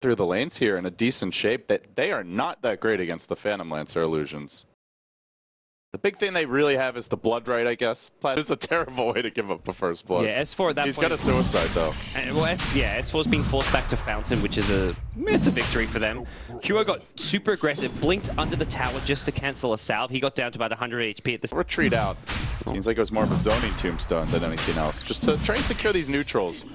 through the lanes here in a decent shape. That they are not that great against the Phantom Lancer illusions. The big thing they really have is the blood right, I guess. Plat is a terrible way to give up the first blood. Yeah, S4 at that He's point. got a suicide, though. And, well, S4's being forced back to Fountain, which is it's a victory for them. QO got super aggressive, blinked under the tower just to cancel a salve. He got down to about 100 HP at this. Retreat out. Seems like it was more of a zoning tombstone than anything else. Just to try and secure these neutrals.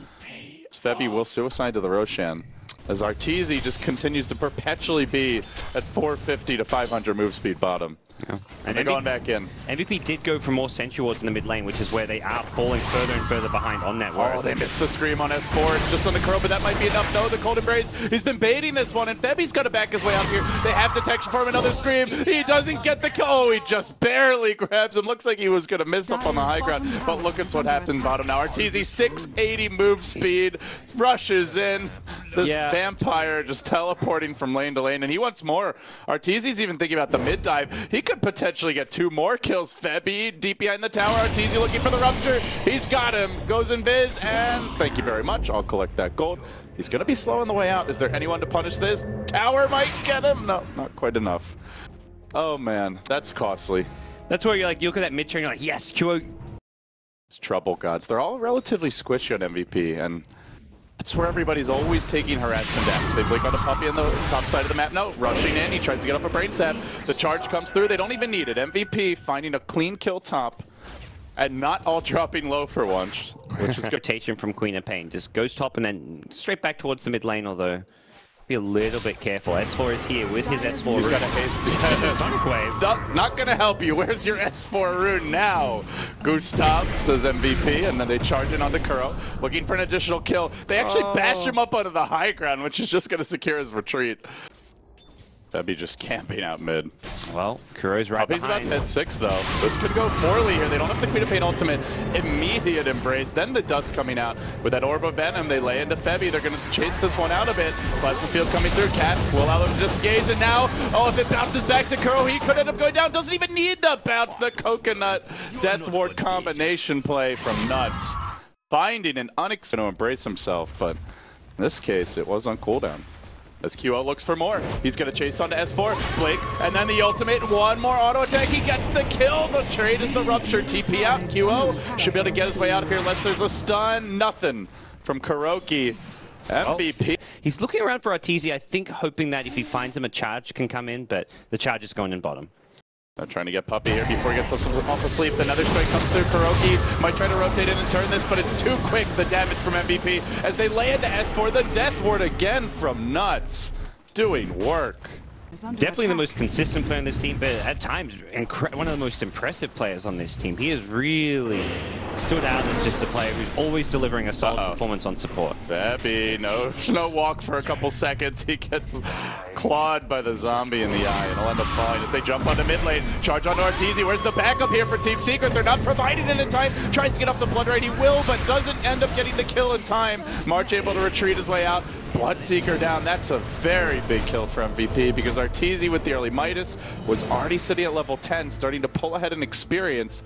Febby will suicide to the Roshan. As Arteezy just continues to perpetually be at 450 to 500 move speed bottom. Yeah. And they're going back in. MVP did go for more sentry wards in the mid lane, which is where they are falling further and further behind on that ward. Oh, they missed the scream on S4. It's just on the curl, but that might be enough. No, the cold embrace. He's been baiting this one, and Febby's got to back his way out here. They have detection for him. Another scream. He doesn't get the kill. Oh, he just barely grabs him. Looks like he was going to miss up on the high ground, but look at what happened bottom now. Arteezy, 680 move speed, rushes in. This vampire just teleporting from lane to lane, and he wants more. Arteezy's even thinking about the mid dive. He could potentially get 2 more kills. Febby deep behind the tower. Arteezy looking for the rupture. He's got him. Goes in Viz, and thank you very much. I'll collect that gold. He's going to be slow on the way out. Is there anyone to punish this? Tower might get him. No, not quite enough. Oh, man. That's costly. That's where you're like, you look at that mid train, you're like, yes, QO. It's trouble gods. They're all relatively squishy on MVP, and that's where everybody's always taking harassment damage. They blink on the puppy on the top side of the map. No, rushing in. He tries to get up a brain sap. The charge comes through. They don't even need it. MVP finding a clean kill top and not all dropping low for once, which is good. Rotation from Queen of Pain. Just goes top and then straight back towards the mid lane, although be a little bit careful. S4 is here with his S4 He's rune. got a haste. Sonic Wave. Not going to help you. Where's your S4 rune now? Gustav says MVP, and then they charge in onto Kuro, looking for an additional kill. They actually bash him up onto the high ground, which is just going to secure his retreat. That'd be just camping out mid. Well, Kuro's right He's about behind. to hit 6, though. This could go poorly here. They don't have the Queen of Pain ultimate. Immediate embrace. Then the dust coming out. With that Orb of Venom, they lay into Febby. They're going to chase this one out a bit. Plasma Field coming through. Cask will allow them to disengage. And now, if it bounces back to Kuro, he could end up going down. Doesn't even need the bounce. The Coconut Death Ward combination play from Nuts. Finding an unexpected to embrace himself, but in this case, it was on cooldown. As QO looks for more. He's going to chase onto S4, blink, and then the ultimate. One more auto attack. He gets the kill. The trade is the rupture. TP out. QO should be able to get his way out of here unless there's a stun. Nothing from Kuroki. MVP. He's looking around for Arteezy, I think, hoping that if he finds him, a charge can come in, but the charge is going in bottom. They're trying to get Puppy here before he gets off asleep. Another strike comes through. Kuroki might try to rotate in and turn this, but it's too quick, the damage from MVP. As they lay into S4, the Death Ward again from Nuts. Doing work. Definitely the most consistent player on this team, but at times one of the most impressive players on this team. He has really stood out as just a player who's always delivering a solid performance on support. Febby, no walk for a couple seconds. He gets clawed by the zombie in the eye, and he'll end up falling as they jump onto mid lane. Charge onto Arteezy. Where's the backup here for Team Secret? They're not providing it in time. Tries to get off the blood right. He will, but doesn't end up getting the kill in time. March able to retreat his way out. Bloodseeker down. That's a very big kill for MVP because Arteezy with the early Midas was already sitting at level 10, starting to pull ahead in experience.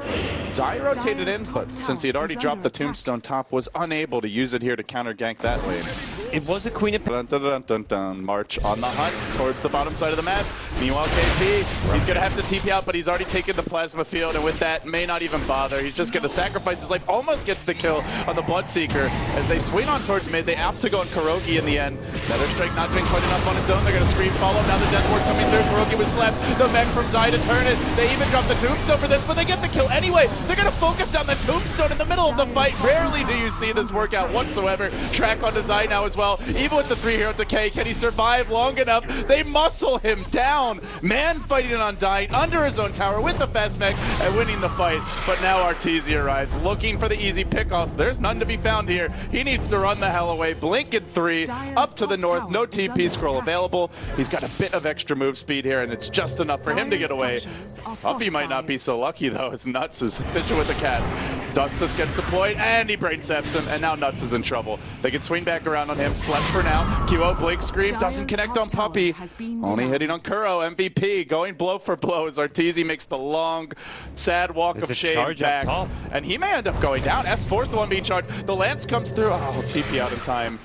Zai rotated in, but since he had already dropped the Tombstone top, was unable to use it here to counter gank that lane. It was a Queen of Dun, dun, dun, dun, dun. March on the hunt towards the bottom side of the map. Meanwhile, KP, he's going to have to TP out, but he's already taken the Plasma Field, and with that, may not even bother. He's just going to sacrifice his life. Almost gets the kill on the Bloodseeker. As they swing on towards mid, they opt to go on Kuroki in the end. Another strike not doing quite enough on its own. They're going to scream follow. Now the Death Ward coming through. Kuroki was slapped. The mech from Zai to turn it. They even drop the Tombstone for this, but they get the kill anyway. They're going to focus down the Tombstone in the middle of the fight. Rarely do you see this work out whatsoever. Track onto Zai now as well. Even with the 3-hero decay, can he survive long enough? They muscle him down. Man fighting it on dying under his own tower with the fast mech and winning the fight. But now Arteezy arrives looking for the easy pickoffs. There's none to be found here. He needs to run the hell away. Blink in 3 up to the north. No TP scroll available. He's got a bit of extra move speed here, and it's just enough for him to get away. Puppy might not be so lucky though, as Nuts is efficient with the cast. Dust just gets deployed, and he brain saps him, and now Nuts is in trouble. They can swing back around on him. Slept for now. QO Blink Scream doesn't connect on Puppy. Only hitting on Kuro. MVP going blow for blow as Arteezy makes the long, sad walk of shame back. And he may end up going down. S4's the one being charged. The Lance comes through. Oh, TP out in time.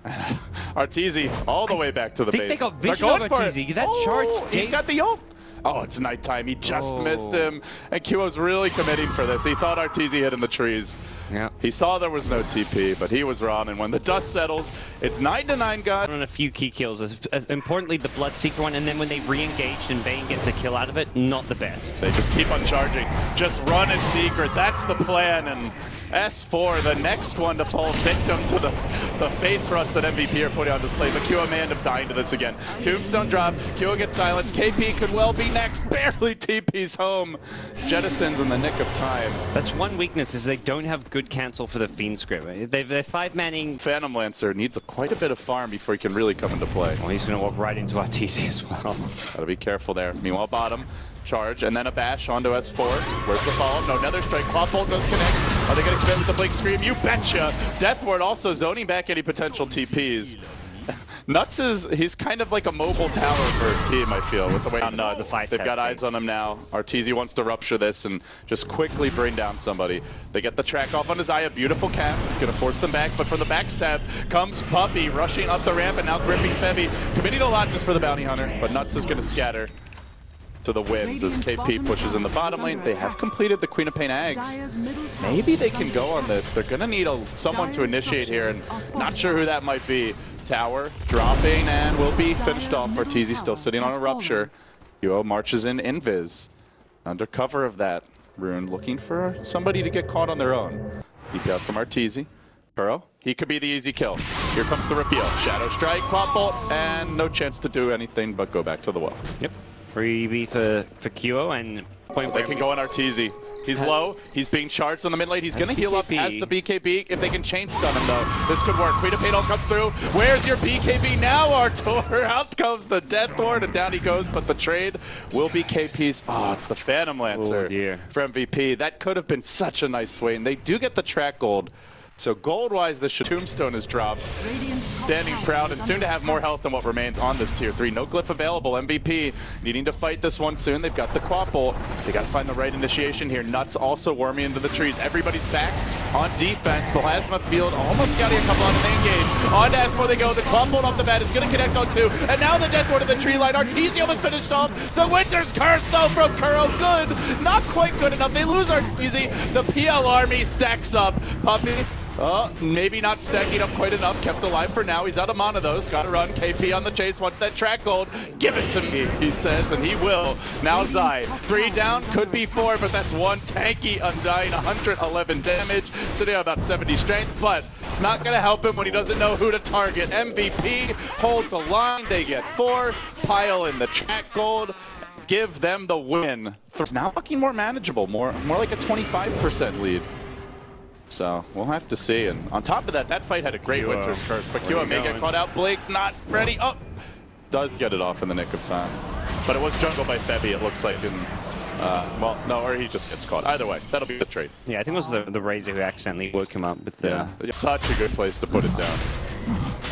Arteezy all the way back to the base. They got vision of Arteezy. That charge. He's got the ult. Oh, it's nighttime. He just missed him. And Kyo's really committing for this. He thought Arteezy hid in the trees. Yeah. He saw there was no TP, but he was wrong. And when the dust settles, it's 9-9 God. On a few key kills. As importantly, the Bloodseeker one, and then when they re-engaged and Bane gets a kill out of it, not the best. They just keep on charging. Just run in secret. That's the plan. And S4, the next one to fall victim to the face rush that MVP are putting on display. But Kyo may end up dying to this again. Tombstone drop. Kyo gets silenced. KP could well be next. Barely TP's home. Jettisons in the nick of time. That's one weakness, is they don't have good cancel for the Fiend script. They're 5-manning. Phantom Lancer needs quite a bit of farm before he can really come into play. Well, he's going to walk right into Arteezy as well. Gotta be careful there. Meanwhile, bottom. Charge, and then a bash onto S4. Where's the follow-up? No, Nether Strike. Cloth Bolt does connect. Are they going to commit with the Blink Scream? You betcha! Death Ward also zoning back any potential TPs. Nuts he's kind of like a mobile tower for his team, I feel, with the way the fight. They've got eyes on him now. Arteezy wants to rupture this and just quickly bring down somebody. They get the track off on his eye, a beautiful cast. Gonna force them back, but from the backstab comes Puppey, rushing up the ramp and now gripping Febby. Committing a lot just for the bounty hunter, but Nuts is gonna scatter to the wins as KP pushes in the bottom lane. They have completed the Queen of Pain Ags. Maybe they can go on this. They're gonna need someone to initiate here, and not sure who that might be. Tower dropping and will be finished off. Arteezy still sitting on a rupture. Kyo marches in invis. Under cover of that, Rune looking for somebody to get caught on their own. Deep out from Arteezy. Burrow, he could be the easy kill. Here comes the reveal. Shadow Strike, Cloth Bolt, and no chance to do anything but go back to the well. Yep. Freebie for Kyo, and they can go on Arteezy. He's low. He's being charged on the mid lane. He's going to heal up as the BKB. If they can chain stun him, though, this could work. Queen of Pain all comes through. Where's your BKB now, Artur? Out comes the Death Ward, and down he goes. But the trade will be KP's. Oh, it's the Phantom Lancer for MVP. That could have been such a nice swing. They do get the track gold. So gold-wise, the Tombstone is dropped. Standing proud and soon to have more health than what remains on this tier 3. No glyph available. MVP needing to fight this one soon. They've got the Quap Bolt. They got to find the right initiation here. Nuts also worming into the trees. Everybody's back on defense. Plasma Field almost got a couple on the main gauge. On to S4 they go. The Quap Bolt off the bat is going to connect on 2. And now the Death Ward in the tree line. Arteezy almost finished off. The Winter's Curse, though, from Kuro. Good. Not quite good enough. They lose Arteezy. The PL army stacks up. Puppey. Maybe not stacking up quite enough. Kept alive for now. He's out of mana, though. He's got to run. KP on the chase. Wants that track gold. Give it to me, he says, and he will. Now Zai. 3 down. Could be 4, but that's 1 tanky Undying. 111 damage. Sitting on about 70 strength, but it's not going to help him when he doesn't know who to target. MVP hold the line. They get 4. Pile in the track gold. Give them the win. It's now looking more manageable. More like a 25% lead. So we'll have to see. And on top of that, that fight had a great Winter's Curse. But Kyo may get caught out. Blake not ready. Oh, does get it off in the nick of time. But it was jungle by Febby, it looks like. Well, no, or he just gets caught. Either way, that'll be the trade. Yeah, I think it was the Razor who accidentally woke him up with the... Yeah, such a good place to put it down.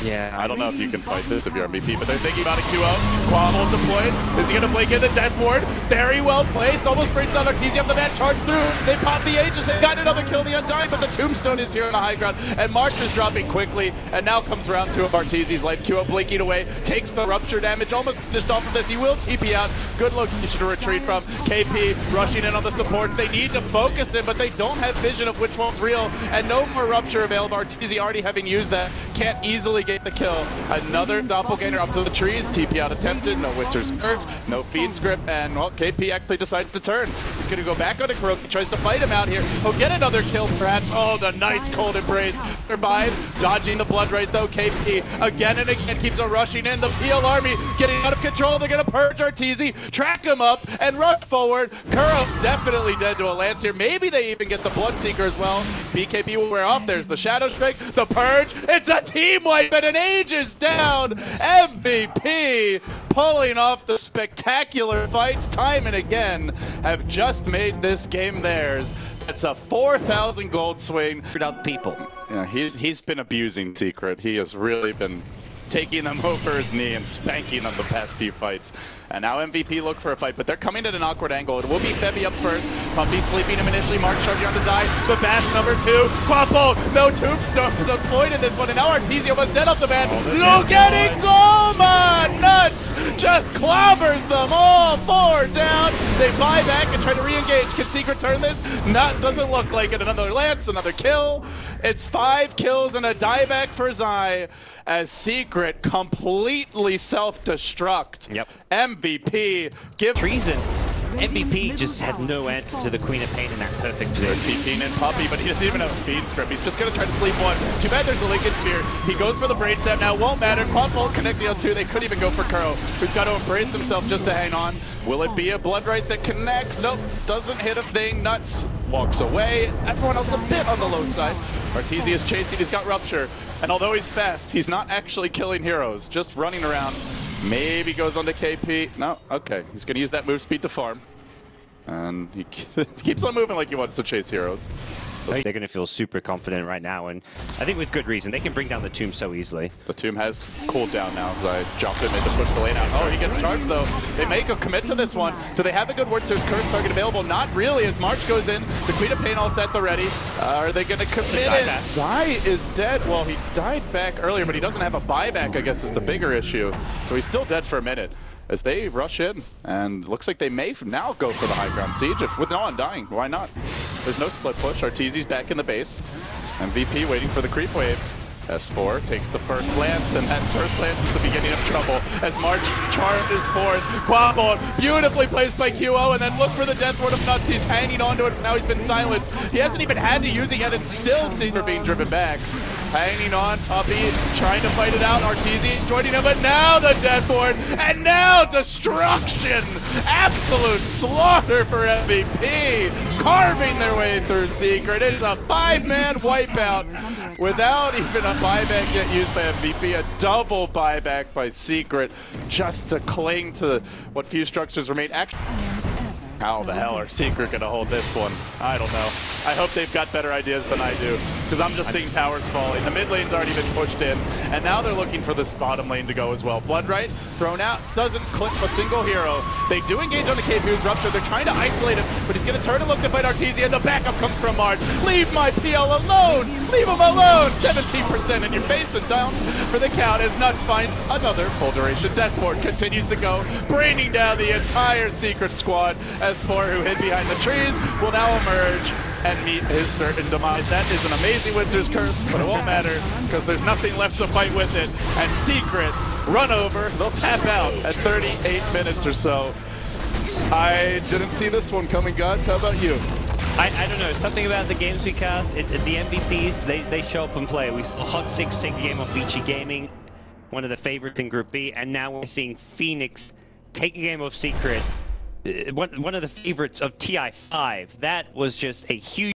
Yeah. I don't know if you can fight this if you're MVP, but they're thinking about a QO. Quabble deployed. Is he going to blink in the Death Ward? Very well placed. Almost brings down Arteezy up the mat. Charge through. They pop the Aegis. They got another kill, the Undying, but the Tombstone is here on the high ground. And March is dropping quickly. And now comes round 2 of Arteezy's life. QO blinking away. Takes the rupture damage. Almost finished off of this. He will TP out. Good location to retreat from. KP rushing in on the supports. They need to focus him, but they don't have vision of which one's real. And no more rupture available. Arteezy already having used that. Can't easily get the kill. Another doppelganger up to the trees. TP out attempted. No Winter's Curse. No feed script. And, well, KP actually decides to turn. He's going to go back onto Kuroki. Tries to fight him out here. He'll get another kill, perhaps. Oh, the nice cold embrace. Survives. Dodging the blood right, though. KP again and again keeps on rushing in. The PL army getting out of control. They're going to purge Arteezy. Track him up and rush forward. Kuro definitely dead to a lance here. Maybe they even get the Bloodseeker as well. BKB will wear off. There's the Shadow Strike. The Purge. It's a team wipe and an Aegis down. MVP pulling off the spectacular fights time and again have just made this game theirs. It's a 4,000 gold swing. People. Yeah, he's been abusing Secret. He has really been taking them over his knee and spanking them the past few fights. And now MVP look for a fight, but they're coming at an awkward angle. It will be Febby up first. Puppy sleeping him initially. Mark charging on his eye. The bash number 2. Quappo, no tombstone deployed in this one. And now Artesia was dead off the bat. Look at it, Goma! Nuts! Just clobbers them all 4 down. They buy back and try to re-engage. Can Secret turn this? Doesn't look like it. Another lance, another kill. It's 5 kills and a dieback for Zai as Secret completely self-destruct. Yep. MVP, give treason. MVP just had no answer to the Queen of Pain in that perfect position. TPing in Puppy, but he doesn't even have a feed script. He's just going to try to sleep one. Too bad there's a Lincoln Sphere. He goes for the brain set now. Won't matter. Quad won't connect the L2. They could even go for Kuro, who's got to embrace himself just to hang on. Will it be a Blood Right that connects? Nope. Doesn't hit a thing. Nuts walks away. Everyone else a bit on the low side. Artesia is chasing. He's got Rupture. And although he's fast, he's not actually killing heroes. Just running around. Maybe goes on to KP. No. Okay. He's going to use that move speed to farm. And he keeps on moving like he wants to chase heroes. They're going to feel super confident right now, and I think with good reason. They can bring down the Tomb so easily. The Tomb has cooled down now, so I jumped him in to push the lane out. Oh, he gets charged, though. They make a commit to this one. Do they have a good word to his curse target available? Not really, as March goes in. The Queen of Pain ult's at the ready. Are they going to commit it? Zai is dead. Well, he died back earlier, but he doesn't have a buyback, I guess, is the bigger issue. So he's still dead for a minute. As they rush in, and looks like they may now go for the high ground siege. With no one dying, why not? There's no split push. Arteezy's back in the base. MVP waiting for the creep wave. S4 takes the first lance, and that first lance is the beginning of trouble as March charges forward. Quappo, beautifully placed by QO, and then look for the death ward of Nuts. He's hanging onto it, now he's been silenced. He hasn't even had to use it yet, and still Secret being driven back. Hanging on, Puppy, trying to fight it out. Arteezy joining him, but now the death ward, and now destruction! Absolute slaughter for MVP, carving their way through Secret. It is a 5-man wipeout without even a buyback yet used by MVP. A double buyback by Secret just to cling to what few structures remain. How the hell are Secret going to hold this one? I don't know. I hope they've got better ideas than I do, because I'm just seeing towers falling. The mid lane's already been pushed in, and now they're looking for this bottom lane to go as well. Blood Right thrown out, doesn't clip a single hero. They do engage on the KP who's Rupture. They're trying to isolate him, but he's going to turn and look to fight Artesia, and the backup comes from March. Leave my PL alone! Leave him alone! 17% in your face and down for the count as Nuts finds another full duration death ward. Continues to go, braining down the entire Secret squad. S4, who hid behind the trees, will now emerge and meet his certain demise. That is an amazing Winter's Curse, but it won't matter because there's nothing left to fight with it. And Secret run over, they'll tap out at 38 minutes or so. I didn't see this one coming, Gods. How about you? I don't know, something about the games we cast, the MVPs, they show up and play. We saw Hot 6 take a game off Beachy Gaming, one of the favorites in Group B, and now we're seeing Phoenix take a game off Secret, one of the favorites of TI5. That was just a huge